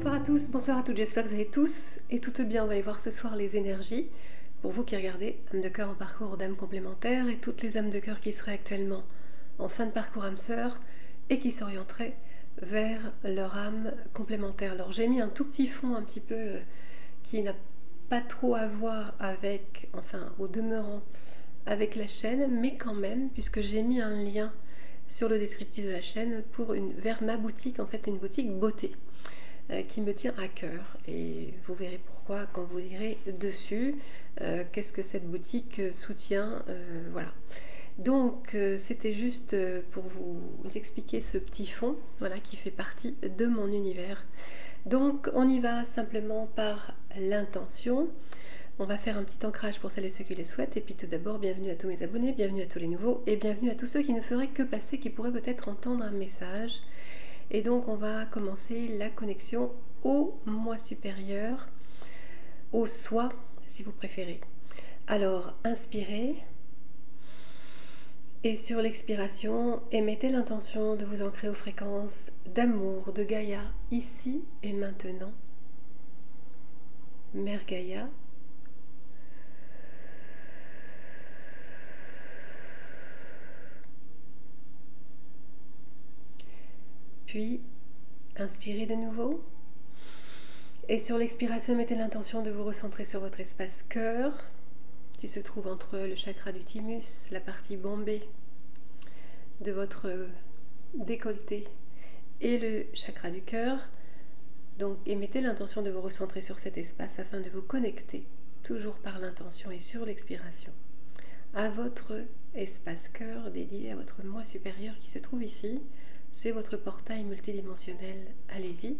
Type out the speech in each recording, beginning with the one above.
Bonsoir à tous, bonsoir à toutes, j'espère que vous allez tous et toutes bien. On va aller voir ce soir les énergies. Pour vous qui regardez âme de cœur en parcours d'âme complémentaire et toutes les âmes de cœur qui seraient actuellement en fin de parcours âme sœur et qui s'orienteraient vers leur âme complémentaire. Alors j'ai mis un tout petit fond un petit peu qui n'a pas trop à voir avec, enfin au demeurant, avec la chaîne, mais quand même, puisque j'ai mis un lien sur le descriptif de la chaîne vers ma boutique, en fait une boutique beauté qui me tient à cœur, et vous verrez pourquoi quand vous irez dessus, qu'est-ce que cette boutique soutient, voilà. Donc c'était juste pour vous expliquer ce petit fond, voilà, qui fait partie de mon univers. Donc on y va simplement par l'intention. On va faire un petit ancrage pour celles et ceux qui les souhaitent. Et puis tout d'abord, bienvenue à tous mes abonnés, bienvenue à tous les nouveaux et bienvenue à tous ceux qui ne feraient que passer, qui pourraient peut-être entendre un message. Et donc on va commencer la connexion au moi supérieur, au soi si vous préférez. Alors inspirez et sur l'expiration, émettez l'intention de vous ancrer aux fréquences d'amour de Gaïa ici et maintenant. Mère Gaïa. Puis, inspirez de nouveau. Et sur l'expiration, mettez l'intention de vous recentrer sur votre espace cœur, qui se trouve entre le chakra du thymus, la partie bombée de votre décolleté, et le chakra du cœur. Donc, et mettez l'intention de vous recentrer sur cet espace afin de vous connecter, toujours par l'intention et sur l'expiration, à votre espace cœur dédié à votre moi supérieur qui se trouve ici. C'est votre portail multidimensionnel. Allez-y.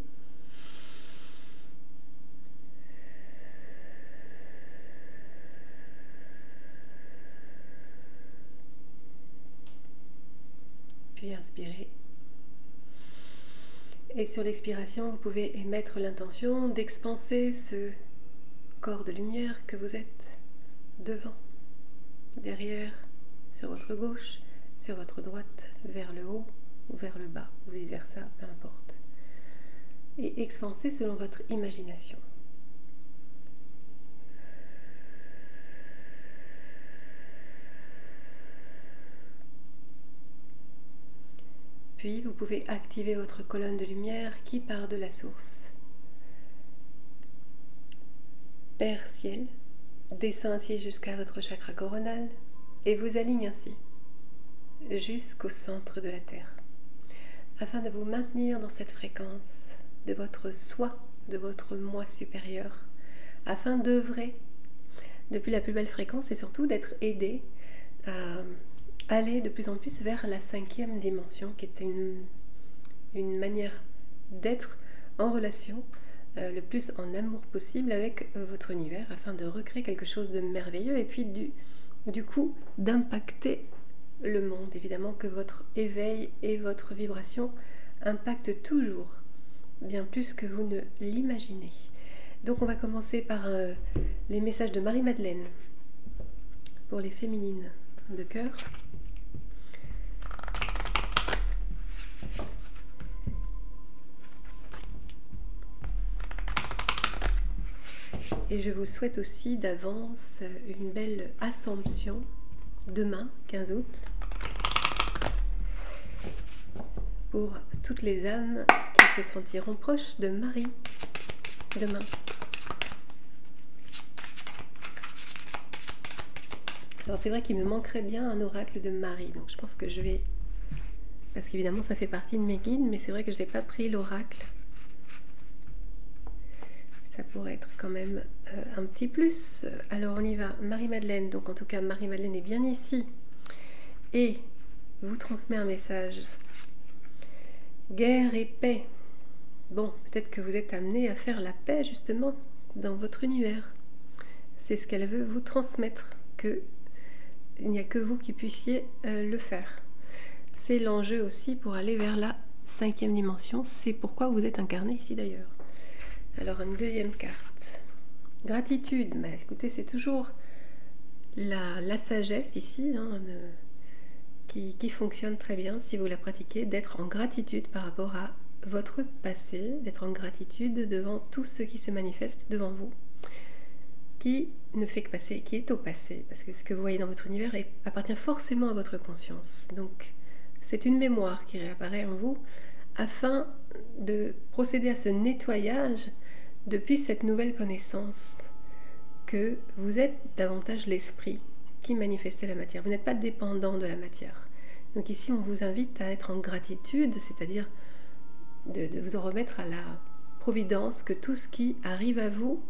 Puis inspirez. Et sur l'expiration, vous pouvez émettre l'intention d'expanser ce corps de lumière que vous êtes devant, derrière, sur votre gauche, sur votre droite, vers le haut ou vers le bas, ou vice versa, peu importe. Et expansez selon votre imagination. Puis vous pouvez activer votre colonne de lumière qui part de la source. Père Ciel descend ainsi jusqu'à votre chakra coronal et vous aligne ainsi jusqu'au centre de la Terre, afin de vous maintenir dans cette fréquence de votre soi, de votre moi supérieur, afin d'œuvrer depuis la plus belle fréquence et surtout d'être aidé à aller de plus en plus vers la 5e dimension, qui est une manière d'être en relation le plus en amour possible avec votre univers, afin de recréer quelque chose de merveilleux et puis du coup d'impacter le monde. Évidemment que votre éveil et votre vibration impactent toujours bien plus que vous ne l'imaginez. Donc on va commencer par les messages de Marie-Madeleine pour les féminines de cœur. Et je vous souhaite aussi d'avance une belle Assomption demain, 15 août, pour toutes les âmes qui se sentiront proches de Marie demain. Alors c'est vrai qu'il me manquerait bien un oracle de Marie, donc je pense que je vais, parce qu'évidemment ça fait partie de mes guides, mais c'est vrai que je n'ai pas pris l'oracle. Ça pourrait être quand même un petit plus. Alors on y va. Marie-Madeleine, donc en tout cas Marie-Madeleine est bien ici et vous transmet un message. Guerre et paix. Bon, peut-être que vous êtes amené à faire la paix justement dans votre univers. C'est ce qu'elle veut vous transmettre, qu'il n'y a que vous qui puissiez le faire. C'est l'enjeu aussi pour aller vers la 5e dimension. C'est pourquoi vous êtes incarné ici d'ailleurs. Alors une deuxième carte. Gratitude. Bah, écoutez, c'est toujours la sagesse ici, hein, qui fonctionne très bien si vous la pratiquez, d'être en gratitude par rapport à votre passé, d'être en gratitude devant tout ce qui se manifeste devant vous, qui ne fait que passer, qui est au passé, parce que ce que vous voyez dans votre univers appartient forcément à votre conscience. Donc c'est une mémoire qui réapparaît en vous afin de procéder à ce nettoyage depuis cette nouvelle connaissance que vous êtes davantage l'esprit qui manifestait la matière. Vous n'êtes pas dépendant de la matière. Donc ici, on vous invite à être en gratitude, c'est-à-dire de vous en remettre à la providence, que tout ce qui arrive à vous,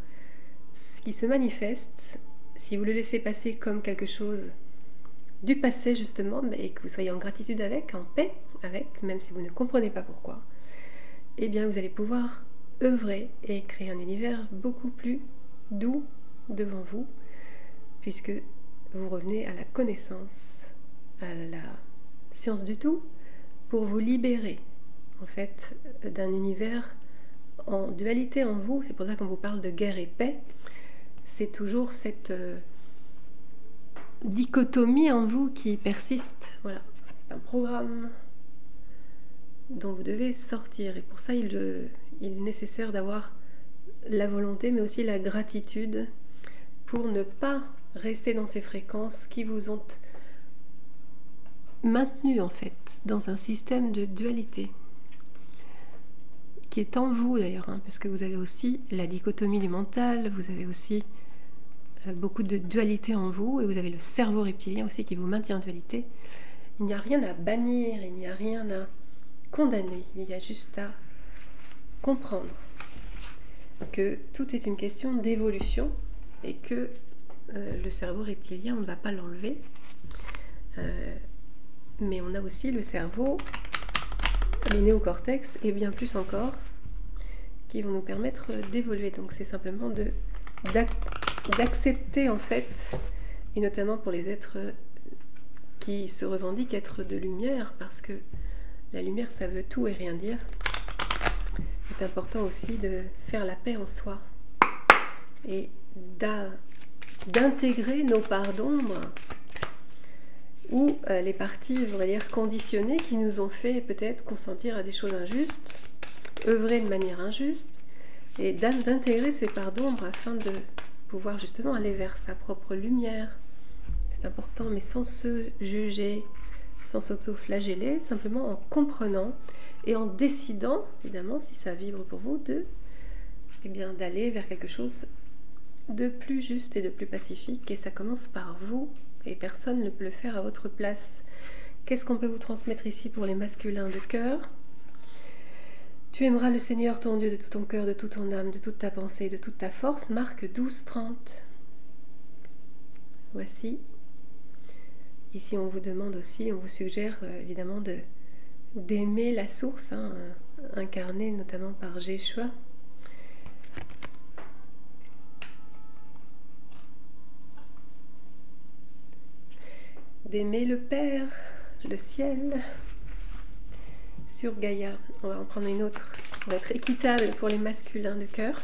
ce qui se manifeste, si vous le laissez passer comme quelque chose du passé justement, et que vous soyez en gratitude avec, en paix avec, même si vous ne comprenez pas pourquoi, eh bien vous allez pouvoir œuvrer et créer un univers beaucoup plus doux devant vous, puisque vous revenez à la connaissance, à la science du tout, pour vous libérer en fait d'un univers en dualité en vous. C'est pour ça qu'on vous parle de guerre et paix. C'est toujours cette dichotomie en vous qui persiste. Voilà, c'est un programme dont vous devez sortir, et pour ça il est nécessaire d'avoir la volonté mais aussi la gratitude pour ne pas rester dans ces fréquences qui vous ont maintenu en fait dans un système de dualité qui est en vous d'ailleurs, parce que vous avez aussi la dichotomie du mental, vous avez aussi beaucoup de dualité en vous, et vous avez le cerveau reptilien aussi qui vous maintient en dualité. Il n'y a rien à bannir, il n'y a rien à condamner, il y a juste à comprendre que tout est une question d'évolution et que le cerveau reptilien, on ne va pas l'enlever, mais on a aussi le cerveau, le néocortex et bien plus encore qui vont nous permettre d'évoluer. Donc c'est simplement d'accepter en fait, et notamment pour les êtres qui se revendiquent être de lumière, parce que la lumière ça veut tout et rien dire. C'est important aussi de faire la paix en soi et d'intégrer nos parts d'ombre ou les parties, on va dire, conditionnées qui nous ont fait peut-être consentir à des choses injustes, œuvrer de manière injuste, et d'intégrer ces parts d'ombre afin de pouvoir justement aller vers sa propre lumière. C'est important, mais sans se juger, sans s'auto-flageller, simplement en comprenant et en décidant, évidemment, si ça vibre pour vous, d'aller vers quelque chose de plus juste et de plus pacifique, et ça commence par vous, et personne ne peut le faire à votre place. Qu'est-ce qu'on peut vous transmettre ici pour les masculins de cœur? Tu aimeras le Seigneur ton Dieu de tout ton cœur, de toute ton âme, de toute ta pensée, de toute ta force. Marc 12:30. Voici. Ici on vous demande aussi, on vous suggère évidemment d'aimer la source, incarnée notamment par Jéshua. D'aimer le Père, le ciel, sur Gaïa. On va en prendre une autre. On va être équitable pour les masculins de cœur.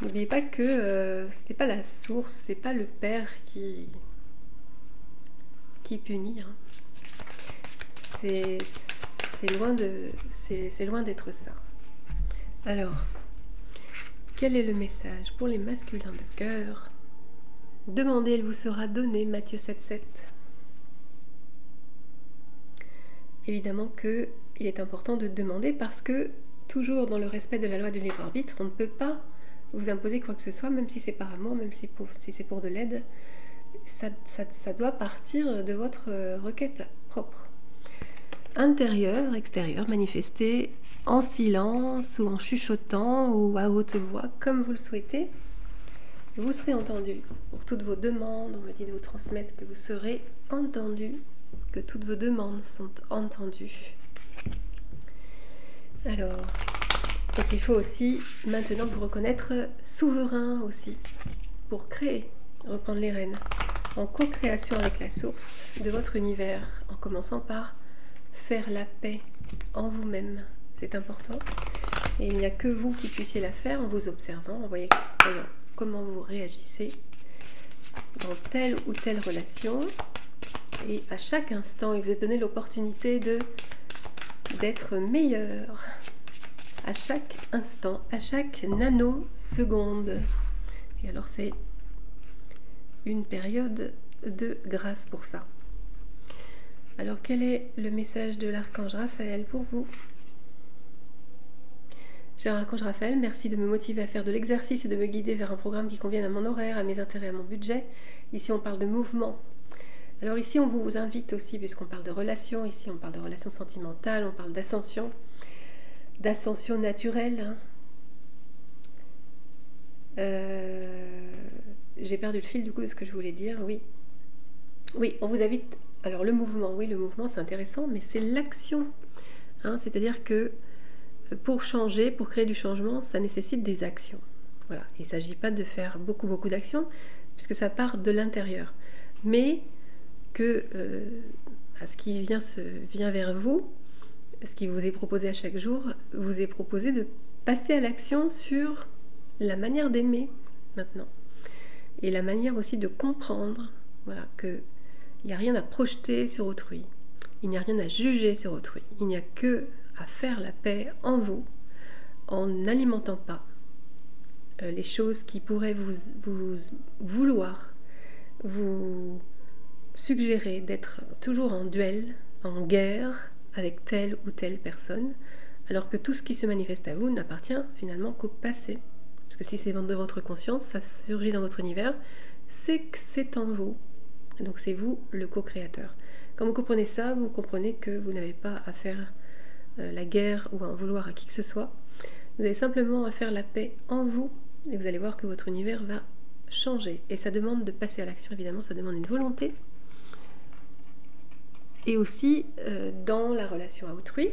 N'oubliez pas que c'était pas la source, c'est pas le Père qui punit. C'est loin d'être ça. Alors, quel est le message pour les masculins de cœur? Demandez, il vous sera donné, Matthieu 7,7. Évidemment qu'il est important de demander, parce que, toujours dans le respect de la loi du libre arbitre, on ne peut pas vous imposer quoi que ce soit, même si c'est par amour, même si c'est pour de l'aide. Ça doit partir de votre requête propre. Intérieur, extérieur, manifestez en silence ou en chuchotant ou à haute voix, comme vous le souhaitez. Vous serez entendu pour toutes vos demandes. On me dit de vous transmettre que vous serez entendu, que toutes vos demandes sont entendues. Alors, donc il faut aussi maintenant vous reconnaître souverain aussi, pour créer, reprendre les rênes, en co-création avec la source de votre univers, en commençant par faire la paix en vous-même. C'est important. Et il n'y a que vous qui puissiez la faire en vous observant, en voyant comment vous réagissez dans telle ou telle relation, Et à chaque instant, il vous est donné l'opportunité d'être meilleur. À chaque instant, à chaque nanoseconde. Et alors c'est une période de grâce pour ça. Alors quel est le message de l'archange Raphaël pour vous? Cher archange Raphaël, merci de me motiver à faire de l'exercice et de me guider vers un programme qui convienne à mon horaire, à mes intérêts, à mon budget. Ici on parle de mouvement. Alors ici on vous invite aussi, puisqu'on parle de relations, ici on parle de relations sentimentales, on parle d'ascension naturelle. J'ai perdu le fil du coup de ce que je voulais dire, oui. Oui, on vous invite... Alors le mouvement, oui, le mouvement c'est intéressant, mais c'est l'action. C'est-à-dire que pour changer, pour créer du changement, ça nécessite des actions. Voilà. Il ne s'agit pas de faire beaucoup d'actions, puisque ça part de l'intérieur. Mais que ce qui vient vers vous, ce qui vous est proposé à chaque jour, vous est proposé de passer à l'action sur la manière d'aimer maintenant. Et la manière aussi de comprendre, voilà, qu'il n'y a rien à projeter sur autrui, il n'y a rien à juger sur autrui, il n'y a que à faire la paix en vous, en n'alimentant pas les choses qui pourraient vous vouloir, vous suggérer d'être toujours en duel, en guerre avec telle ou telle personne, alors que tout ce qui se manifeste à vous n'appartient finalement qu'au passé. Parce que si c'est de votre conscience, ça surgit dans votre univers, c'est que c'est en vous. Donc c'est vous le co-créateur. Quand vous comprenez ça, vous comprenez que vous n'avez pas à faire la guerre ou à en vouloir à qui que ce soit. Vous avez simplement à faire la paix en vous et vous allez voir que votre univers va changer. Et ça demande de passer à l'action, évidemment, ça demande une volonté. Et aussi, dans la relation à autrui,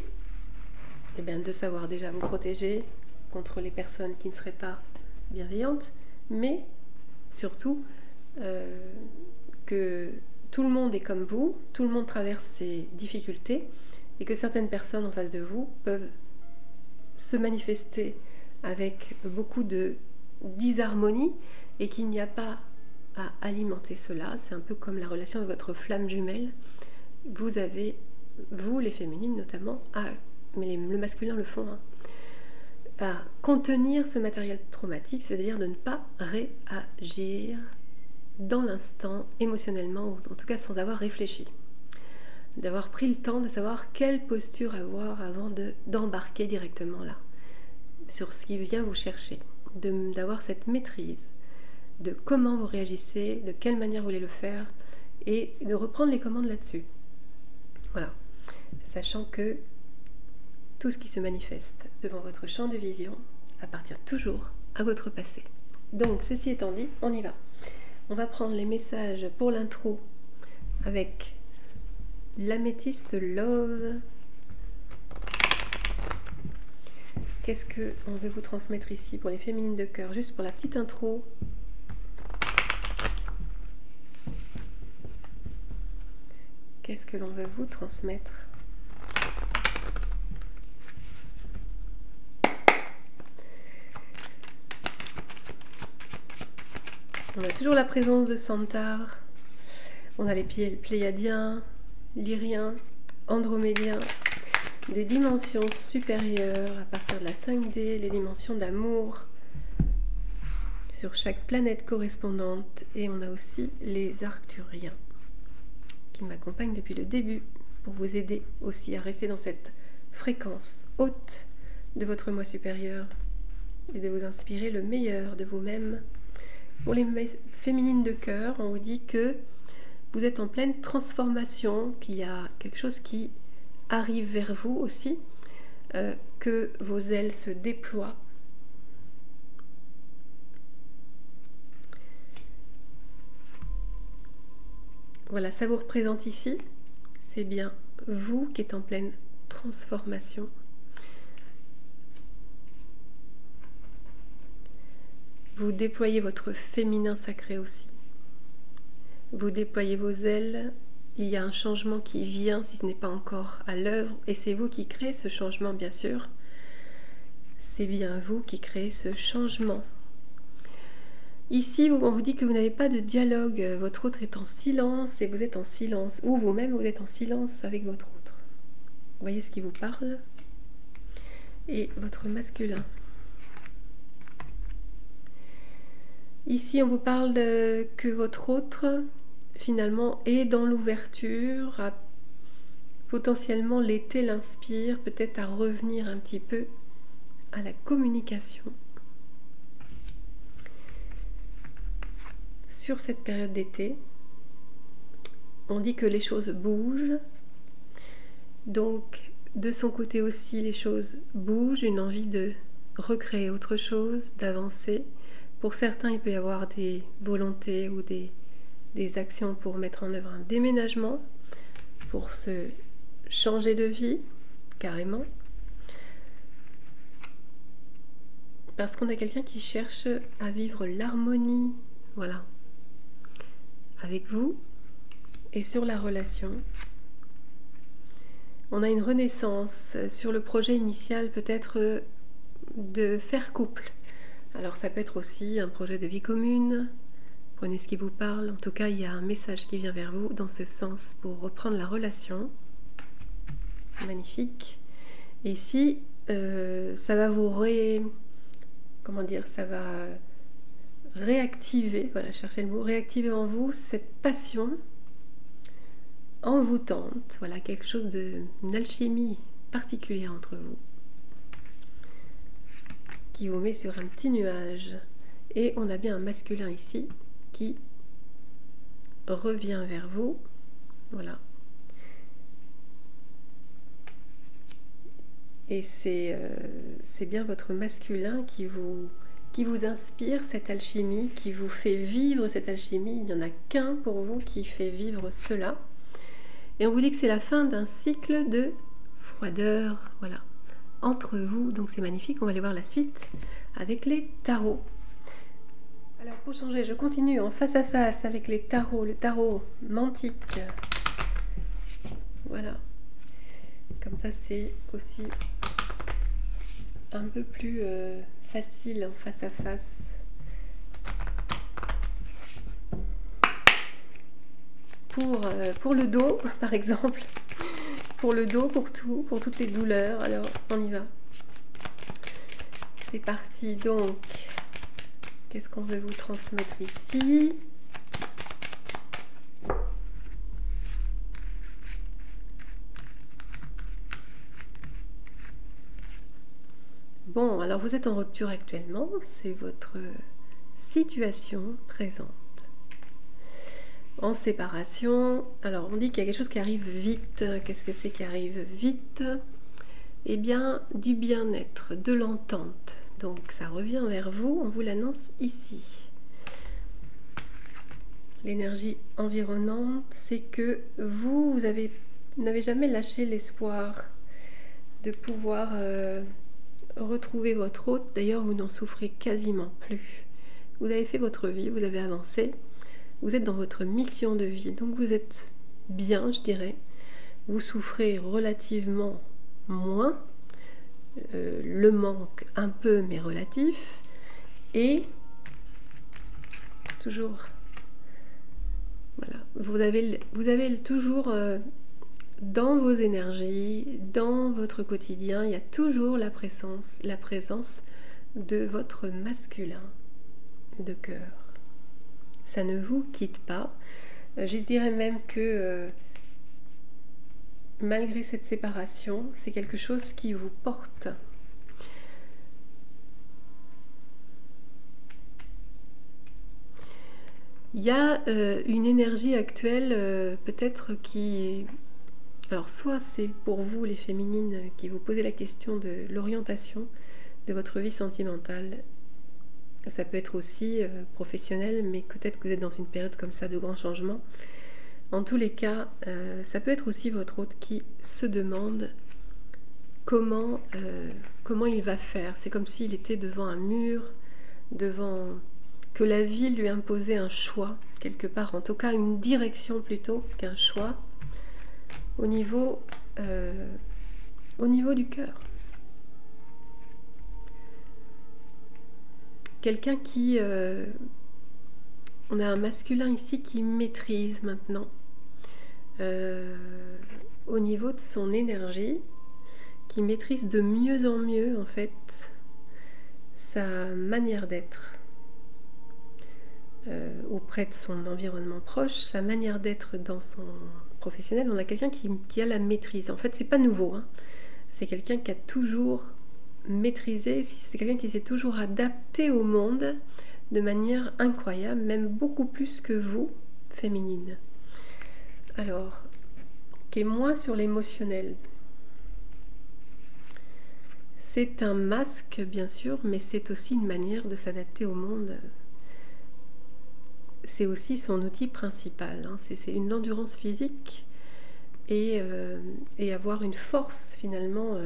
eh bien, de savoir déjà vous protéger contre les personnes qui ne seraient pas bienveillantes, mais surtout que tout le monde est comme vous, tout le monde traverse ses difficultés, et que certaines personnes en face de vous peuvent se manifester avec beaucoup de disharmonie, et qu'il n'y a pas à alimenter cela. C'est un peu comme la relation avec votre flamme jumelle. Vous avez, vous les féminines notamment, mais le masculin le font, à contenir ce matériel traumatique, c'est-à-dire de ne pas réagir dans l'instant, émotionnellement, ou en tout cas sans avoir réfléchi. D'avoir pris le temps de savoir quelle posture avoir avant d'embarquer directement là, sur ce qui vient vous chercher, d'avoir cette maîtrise de comment vous réagissez, de quelle manière vous voulez le faire, et de reprendre les commandes là-dessus. Voilà, sachant que tout ce qui se manifeste devant votre champ de vision appartient toujours à votre passé. Donc, ceci étant dit, on y va. On va prendre les messages pour l'intro avec l'améthyste Love. Qu'est-ce qu'on veut vous transmettre ici pour les féminines de cœur, juste pour la petite intro? Qu'est-ce que l'on veut vous transmettre? On a toujours la présence de Centaure, on a les Pléiadiens, Lyriens, Andromédiens, des dimensions supérieures à partir de la 5D, les dimensions d'amour sur chaque planète correspondante, et on a aussi les Arcturiens qui m'accompagnent depuis le début pour vous aider aussi à rester dans cette fréquence haute de votre moi supérieur et de vous inspirer le meilleur de vous-même. Pour les féminines de cœur, on vous dit que vous êtes en pleine transformation, qu'il y a quelque chose qui arrive vers vous aussi, que vos ailes se déploient. Voilà, ça vous représente ici, c'est bien vous qui êtes en pleine transformation. Vous déployez votre féminin sacré aussi. Vous déployez vos ailes. Il y a un changement qui vient, si ce n'est pas encore à l'œuvre, et c'est vous qui créez ce changement, bien sûr. C'est bien vous qui créez ce changement. Ici, on vous dit que vous n'avez pas de dialogue, votre autre est en silence et vous êtes en silence, ou vous-même vous êtes en silence avec votre autre. Vous voyez ce qui vous parle? Et votre masculin. Ici, on vous parle que votre autre, finalement, est dans l'ouverture, potentiellement l'été l'inspire, peut-être à revenir un petit peu à la communication. Sur cette période d'été, on dit que les choses bougent, donc de son côté aussi les choses bougent, une envie de recréer autre chose, d'avancer. Pour certains, il peut y avoir des volontés ou des actions pour mettre en œuvre un déménagement, pour se changer de vie, carrément. Parce qu'on a quelqu'un qui cherche à vivre l'harmonie, voilà, avec vous et sur la relation. On a une renaissance sur le projet initial, peut-être de faire couple. Alors ça peut être aussi un projet de vie commune, prenez ce qui vous parle. En tout cas, il y a un message qui vient vers vous dans ce sens pour reprendre la relation. Magnifique. Et ici, ça va vous ça va réactiver, voilà, cherchez le mot, réactiver en vous cette passion envoûtante, voilà, quelque chose une alchimie particulière entre vous, qui vous met sur un petit nuage. Et on a bien un masculin ici qui revient vers vous, voilà. Et c'est bien votre masculin qui vous inspire cette alchimie, qui vous fait vivre cette alchimie. Il n'y en a qu'un pour vous qui fait vivre cela. Et on vous dit que c'est la fin d'un cycle de froideur, voilà, entre vous. Donc c'est magnifique, on va aller voir la suite avec les tarots. Alors pour changer, je continue en face à face avec les tarots, le tarot mantique. Voilà. Comme ça c'est aussi un peu plus facile en face à face. Pour le dos, par exemple, pour le dos, pour tout, pour toutes les douleurs. Alors, on y va. C'est parti, donc. Qu'est-ce qu'on veut vous transmettre ici? Bon, alors vous êtes en rupture actuellement, c'est votre situation présente. En séparation, alors on dit qu'il y a quelque chose qui arrive vite. Qu'est-ce que c'est qui arrive vite? Eh bien, du bien-être, de l'entente. Donc ça revient vers vous, on vous l'annonce ici. L'énergie environnante, c'est que vous n'avez jamais lâché l'espoir de pouvoir retrouver votre hôte. D'ailleurs, vous n'en souffrez quasiment plus. Vous avez fait votre vie, vous avez avancé. Vous êtes dans votre mission de vie, donc vous êtes bien, je dirais. Vous souffrez relativement moins, le manque un peu, mais relatif. Et toujours, voilà, vous avez toujours dans vos énergies, dans votre quotidien, il y a toujours la présence de votre masculin de cœur. Ça ne vous quitte pas. Je dirais même que malgré cette séparation, c'est quelque chose qui vous porte. Il y a une énergie actuelle peut-être qui... Alors soit c'est pour vous les féminines qui vous posez la question de l'orientation de votre vie sentimentale. Ça peut être aussi professionnel, mais peut-être que vous êtes dans une période comme ça de grands changements. En tous les cas, ça peut être aussi votre hôte qui se demande comment il va faire. C'est comme s'il était devant un mur, que la vie lui imposait un choix, quelque part, en tout cas une direction plutôt qu'un choix, au niveau du cœur. Quelqu'un qui on a un masculin ici qui maîtrise maintenant au niveau de son énergie, qui maîtrise de mieux en mieux en fait sa manière d'être auprès de son environnement proche, sa manière d'être dans son professionnel. On a quelqu'un qui a la maîtrise. En fait, c'est pas nouveau, hein. C'est quelqu'un qui a toujours maîtrisé, c'est quelqu'un qui s'est toujours adapté au monde de manière incroyable, même beaucoup plus que vous, féminine. Alors, qui est moins sur l'émotionnel. C'est un masque, bien sûr, mais c'est aussi une manière de s'adapter au monde. C'est aussi son outil principal, hein. C'est une endurance physique et avoir une force finalement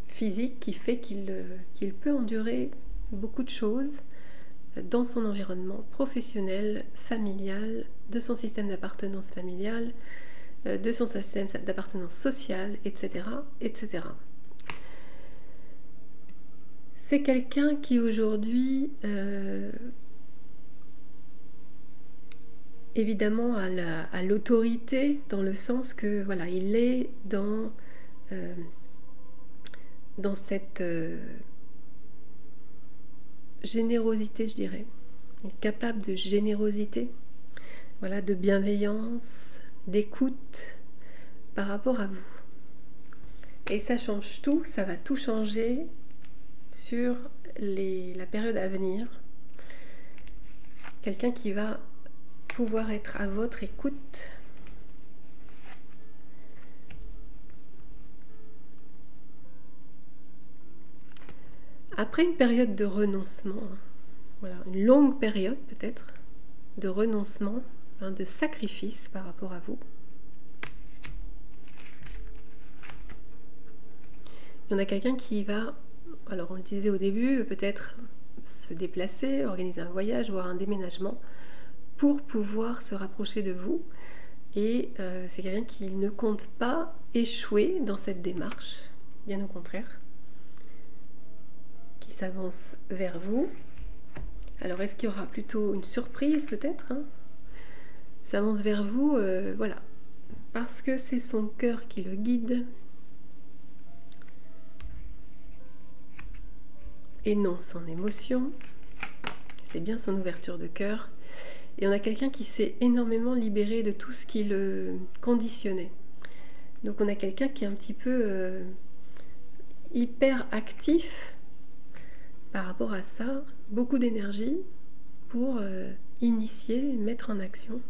physique qui fait qu'il peut endurer beaucoup de choses dans son environnement professionnel, familial, de son système d'appartenance familial, de son système d'appartenance sociale, etc., etc. C'est quelqu'un qui aujourd'hui évidemment à l'autorité, dans le sens que voilà, il est dans cette générosité, je dirais. Il est capable de générosité, voilà, de bienveillance, d'écoute par rapport à vous. Et ça change tout, ça va tout changer sur la période à venir. Quelqu'un qui va pouvoir être à votre écoute. Après une période de renoncement, voilà, une longue période peut-être de renoncement, hein, de sacrifice par rapport à vous. Il y en a quelqu'un qui va, alors on le disait au début, peut-être se déplacer, organiser un voyage, voire un déménagement, pour pouvoir se rapprocher de vous. Et c'est quelqu'un qui ne compte pas échouer dans cette démarche, bien au contraire, qui s'avance vers vous. Alors est-ce qu'il y aura plutôt une surprise peut-être, hein? S'avance vers vous, voilà, parce que c'est son cœur qui le guide, et non son émotion. C'est bien son ouverture de cœur. Et on a quelqu'un qui s'est énormément libéré de tout ce qui le conditionnait. Donc on a quelqu'un qui est un petit peu hyper actif par rapport à ça, beaucoup d'énergie pour initier, mettre en action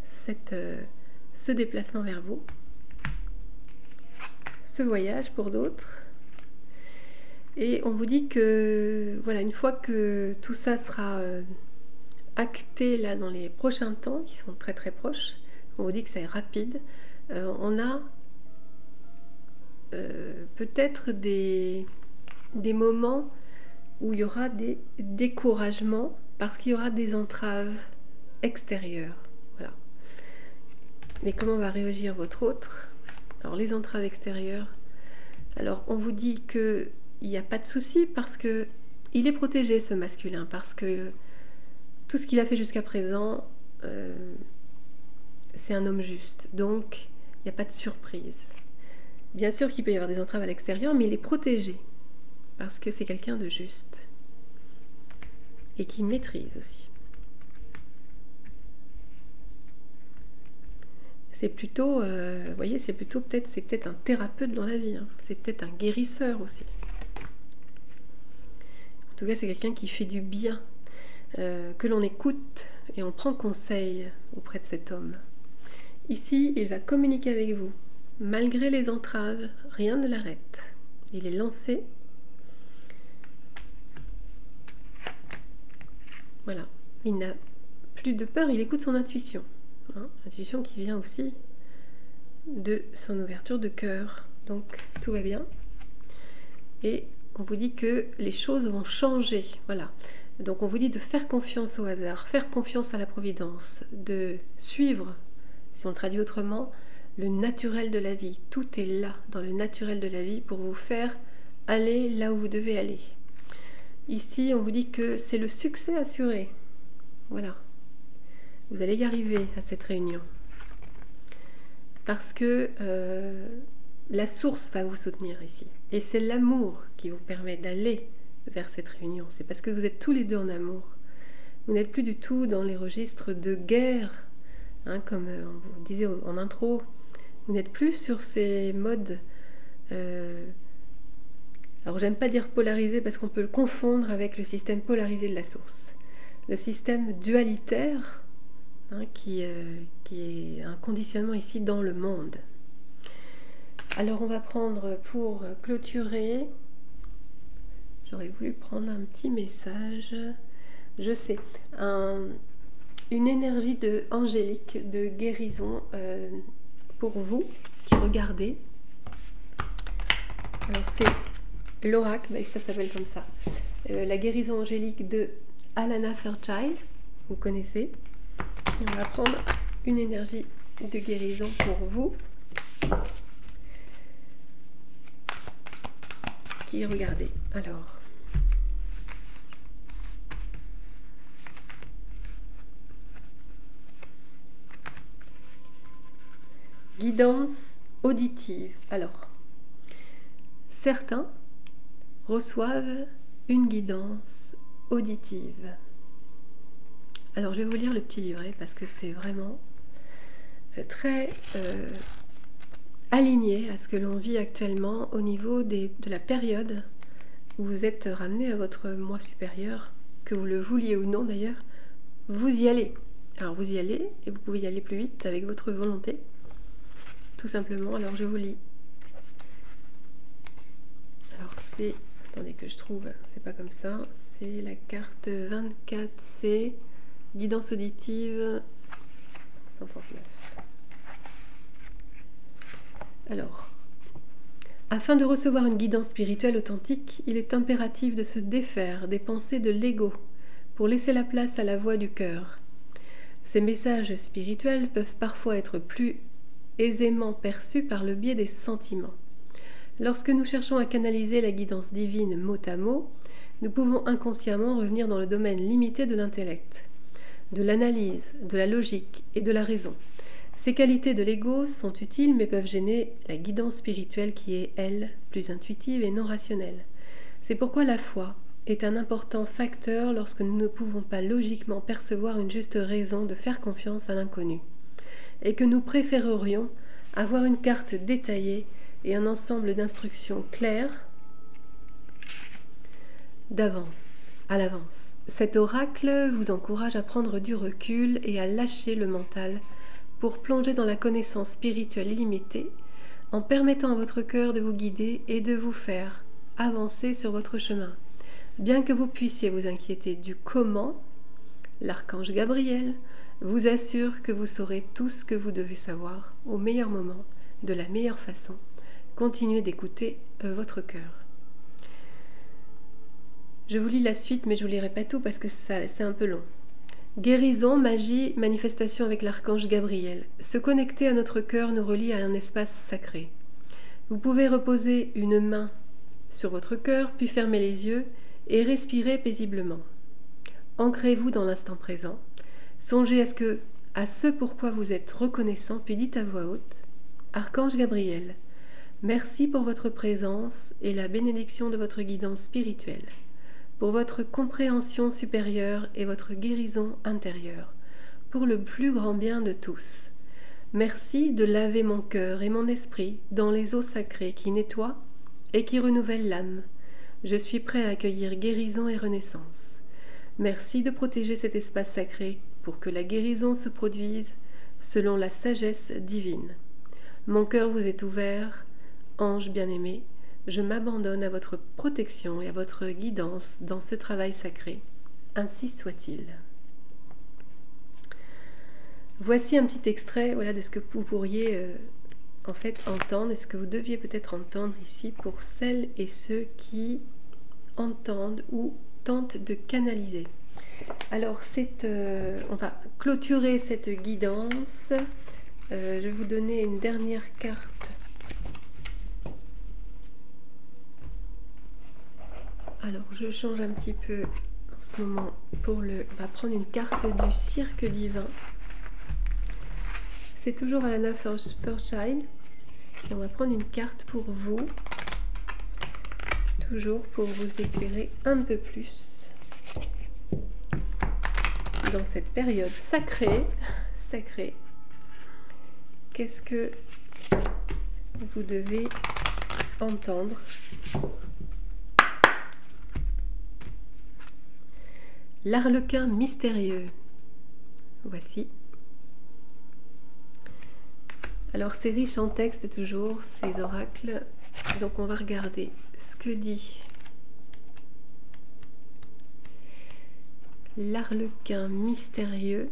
ce déplacement vers vous, ce voyage pour d'autres. Et on vous dit que voilà, une fois que tout ça sera acté là dans les prochains temps, qui sont très très proches, on vous dit que ça est rapide, on a peut-être des moments où il y aura des découragements parce qu'il y aura des entraves extérieures. Voilà. Mais comment va réagir votre autre? Alors les entraves extérieures, alors on vous dit qu'il n'y a pas de souci parce que il est protégé, ce masculin, parce que tout ce qu'il a fait jusqu'à présent, c'est un homme juste. Donc, il n'y a pas de surprise. Bien sûr qu'il peut y avoir des entraves à l'extérieur, mais il est protégé. Parce que c'est quelqu'un de juste. Et qui maîtrise aussi. C'est plutôt, vous voyez, c'est peut-être un thérapeute dans la vie. Hein. C'est peut-être un guérisseur aussi. En tout cas, c'est quelqu'un qui fait du bien. Que l'on écoute et on prend conseil auprès de cet homme. Ici, il va communiquer avec vous. Malgré les entraves, rien ne l'arrête. Il est lancé. Voilà. Il n'a plus de peur, il écoute son intuition. Hein, intuition qui vient aussi de son ouverture de cœur. Donc, tout va bien. Et on vous dit que les choses vont changer. Voilà. Donc on vous dit de faire confiance au hasard, faire confiance à la providence, de suivre, si on le traduit autrement, le naturel de la vie. Tout est là, dans le naturel de la vie, pour vous faire aller là où vous devez aller. Ici, on vous dit que c'est le succès assuré. Voilà, Vous allez y arriver à cette réunion. Parce que la source va vous soutenir ici. Et c'est l'amour qui vous permet d'aller vers cette réunion. C'est parce que vous êtes tous les deux en amour. Vous n'êtes plus du tout dans les registres de guerre, hein, comme on vous disait en intro. Vous n'êtes plus sur ces modes... alors j'aime pas dire polarisé parce qu'on peut le confondre avec le système polarisé de la source. Le système dualitaire, hein, qui est un conditionnement ici dans le monde. Alors on va prendre pour clôturer, j'aurais voulu prendre un petit message, je sais, une énergie angélique de guérison pour vous qui regardez. Alors c'est l'oracle, ça s'appelle comme ça, la guérison angélique de Alana Fairchild, vous connaissez. Et on va prendre une énergie de guérison pour vous qui regardez. Alors, guidance auditive. Alors, certains reçoivent une guidance auditive. Alors, je vais vous lire le petit livret parce que c'est vraiment très aligné à ce que l'on vit actuellement au niveau de la période où vous êtes ramené à votre moi supérieur, que vous le vouliez ou non d'ailleurs, vous y allez. Alors vous y allez et vous pouvez y aller plus vite avec votre volonté, tout simplement. Alors je vous lis. Alors c'est, attendez que je trouve, c'est pas comme ça, c'est la carte 24C, guidance auditive 139. Alors, afin de recevoir une guidance spirituelle authentique, il est impératif de se défaire des pensées de l'ego pour laisser la place à la voix du cœur. Ces messages spirituels peuvent parfois être plus aisément perçus par le biais des sentiments. Lorsque nous cherchons à canaliser la guidance divine mot à mot, nous pouvons inconsciemment revenir dans le domaine limité de l'intellect, de l'analyse, de la logique et de la raison. Ces qualités de l'ego sont utiles mais peuvent gêner la guidance spirituelle qui est, elle, plus intuitive et non rationnelle. C'est pourquoi la foi est un important facteur lorsque nous ne pouvons pas logiquement percevoir une juste raison de faire confiance à l'inconnu, et que nous préférerions avoir une carte détaillée et un ensemble d'instructions claires à l'avance. Cet oracle vous encourage à prendre du recul et à lâcher le mental pour plonger dans la connaissance spirituelle illimitée, en permettant à votre cœur de vous guider et de vous faire avancer sur votre chemin. Bien que vous puissiez vous inquiéter du comment, l'archange Gabriel vous assure que vous saurez tout ce que vous devez savoir au meilleur moment, de la meilleure façon. Continuez d'écouter votre cœur. Je vous lis la suite, mais je ne vous lirai pas tout parce que c'est un peu long. Guérison, magie, manifestation avec l'archange Gabriel. Se connecter à notre cœur nous relie à un espace sacré. Vous pouvez reposer une main sur votre cœur, puis fermer les yeux et respirer paisiblement. Ancrez-vous dans l'instant présent. Songez à ce pourquoi vous êtes reconnaissant, puis dites à voix haute: Archange Gabriel, merci pour votre présence et la bénédiction de votre guidance spirituelle, pour votre compréhension supérieure et votre guérison intérieure, pour le plus grand bien de tous. Merci de laver mon cœur et mon esprit dans les eaux sacrées qui nettoient et qui renouvellent l'âme. Je suis prêt à accueillir guérison et renaissance. Merci de protéger cet espace sacré pour que la guérison se produise selon la sagesse divine. Mon cœur vous est ouvert, ange bien-aimé. Je m'abandonne à votre protection et à votre guidance dans ce travail sacré. Ainsi soit-il. Voici un petit extrait, voilà, de ce que vous pourriez en fait entendre et ce que vous deviez peut-être entendre ici pour celles et ceux qui entendent ou tentent de canaliser. Alors, on va clôturer cette guidance. Je vais vous donner une dernière carte. Alors, je change un petit peu en ce moment on va prendre une carte du cirque divin. C'est toujours Alana Fairchild. Et on va prendre une carte pour vous. Toujours pour vous éclairer un peu plus dans cette période sacrée. Qu'est-ce que vous devez entendre? L'arlequin mystérieux. Voici. Alors c'est riche en texte toujours, ces oracles. Donc on va regarder ce que dit l'arlequin mystérieux.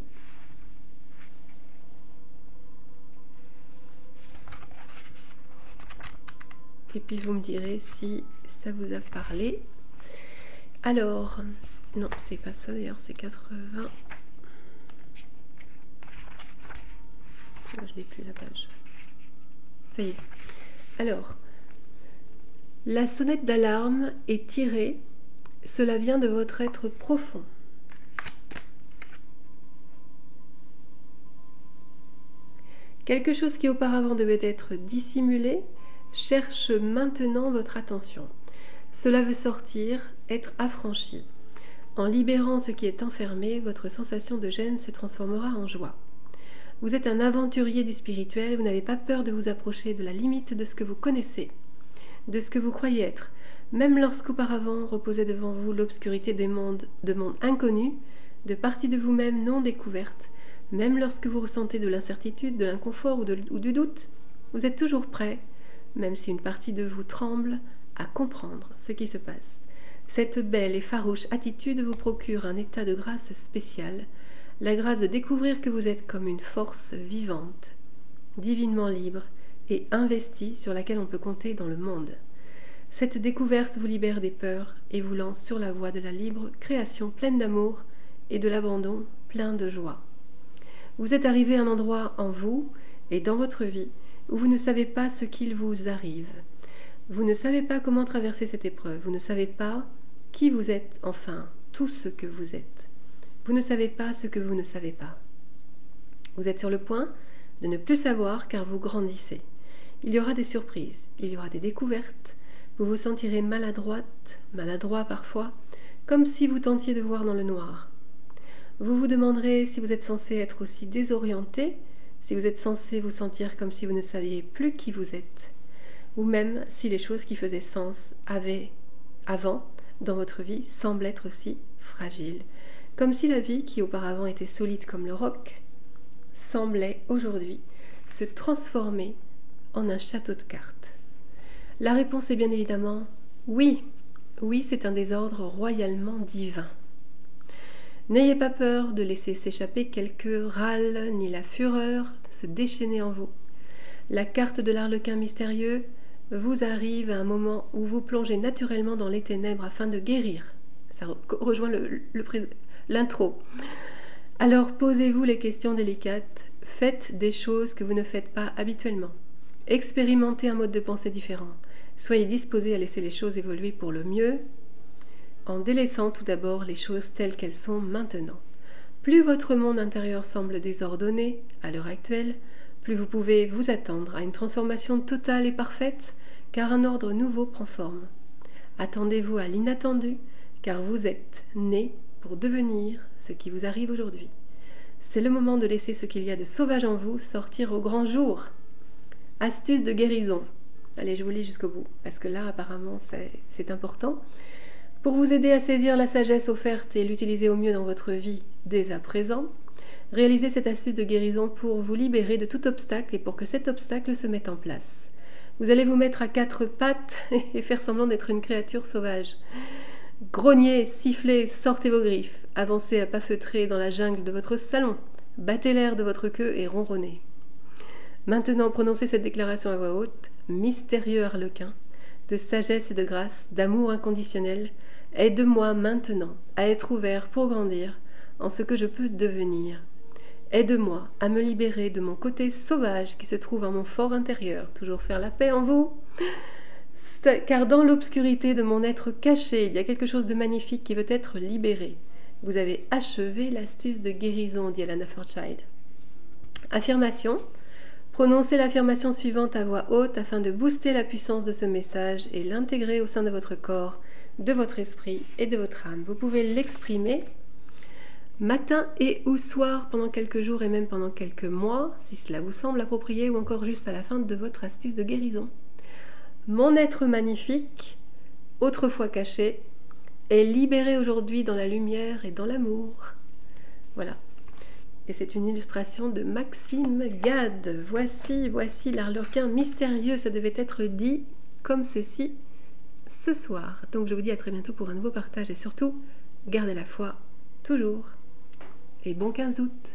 Et puis vous me direz si ça vous a parlé. Alors, non, c'est pas ça d'ailleurs, c'est 80. Je n'ai plus la page. Ça y est. Alors, la sonnette d'alarme est tirée. Cela vient de votre être profond. Quelque chose qui auparavant devait être dissimulé cherche maintenant votre attention. Cela veut sortir, être affranchi. En libérant ce qui est enfermé, votre sensation de gêne se transformera en joie. Vous êtes un aventurier du spirituel, vous n'avez pas peur de vous approcher de la limite de ce que vous connaissez, de ce que vous croyez être, même lorsqu'auparavant reposait devant vous l'obscurité de mondes inconnus, de parties de vous-même non découvertes, même lorsque vous ressentez de l'incertitude, de l'inconfort ou du doute, vous êtes toujours prêt, même si une partie de vous tremble, à comprendre ce qui se passe. Cette belle et farouche attitude vous procure un état de grâce spécial, la grâce de découvrir que vous êtes comme une force vivante, divinement libre et investie sur laquelle on peut compter dans le monde. Cette découverte vous libère des peurs et vous lance sur la voie de la libre création pleine d'amour et de l'abandon plein de joie. Vous êtes arrivé à un endroit en vous et dans votre vie où vous ne savez pas ce qu'il vous arrive. Vous ne savez pas comment traverser cette épreuve, vous ne savez pas qui vous êtes, enfin, tout ce que vous êtes. Vous ne savez pas ce que vous ne savez pas. Vous êtes sur le point de ne plus savoir car vous grandissez. Il y aura des surprises, il y aura des découvertes. Vous vous sentirez maladroite, maladroit parfois, comme si vous tentiez de voir dans le noir. Vous vous demanderez si vous êtes censé être aussi désorienté, si vous êtes censé vous sentir comme si vous ne saviez plus qui vous êtes, ou même si les choses qui faisaient sens avant dans votre vie semblent être aussi fragiles. Comme si la vie, qui auparavant était solide comme le roc, semblait aujourd'hui se transformer en un château de cartes. La réponse est bien évidemment oui. Oui, c'est un désordre royalement divin. N'ayez pas peur de laisser s'échapper quelques râles ni la fureur se déchaîner en vous. La carte de l'arlequin mystérieux vous arrive à un moment où vous plongez naturellement dans les ténèbres afin de guérir. Ça rejoint l'intro. Alors posez-vous les questions délicates, faites des choses que vous ne faites pas habituellement. Expérimentez un mode de pensée différent. Soyez disposés à laisser les choses évoluer pour le mieux, en délaissant tout d'abord les choses telles qu'elles sont maintenant. Plus votre monde intérieur semble désordonné à l'heure actuelle, plus vous pouvez vous attendre à une transformation totale et parfaite, car un ordre nouveau prend forme. Attendez-vous à l'inattendu, car vous êtes né pour devenir ce qui vous arrive aujourd'hui. C'est le moment de laisser ce qu'il y a de sauvage en vous sortir au grand jour. Astuce de guérison. Allez, je vous lis jusqu'au bout, parce que là, apparemment, c'est important. Pour vous aider à saisir la sagesse offerte et l'utiliser au mieux dans votre vie dès à présent, réalisez cette astuce de guérison pour vous libérer de tout obstacle et pour que cet obstacle se mette en place. Vous allez vous mettre à quatre pattes et faire semblant d'être une créature sauvage. Grognez, sifflez, sortez vos griffes, avancez à pas feutrés dans la jungle de votre salon, battez l'air de votre queue et ronronnez. Maintenant, prononcez cette déclaration à voix haute. Mystérieux arlequin, de sagesse et de grâce, d'amour inconditionnel, aide-moi maintenant à être ouvert pour grandir en ce que je peux devenir. Aide-moi à me libérer de mon côté sauvage qui se trouve en mon fort intérieur. Toujours faire la paix en vous. Car dans l'obscurité de mon être caché, il y a quelque chose de magnifique qui veut être libéré. Vous avez achevé l'astuce de guérison, dit Alana Fairchild. Affirmation. Prononcez l'affirmation suivante à voix haute afin de booster la puissance de ce message et l'intégrer au sein de votre corps, de votre esprit et de votre âme. Vous pouvez l'exprimer matin et ou soir pendant quelques jours et même pendant quelques mois, si cela vous semble approprié, ou encore juste à la fin de votre astuce de guérison. Mon être magnifique, autrefois caché, est libéré aujourd'hui dans la lumière et dans l'amour. Voilà. Et c'est une illustration de Maxime Gade. Voici l'Arlequin mystérieux. Ça devait être dit comme ceci ce soir. Donc je vous dis à très bientôt pour un nouveau partage et surtout, gardez la foi toujours. Et bon 15 août.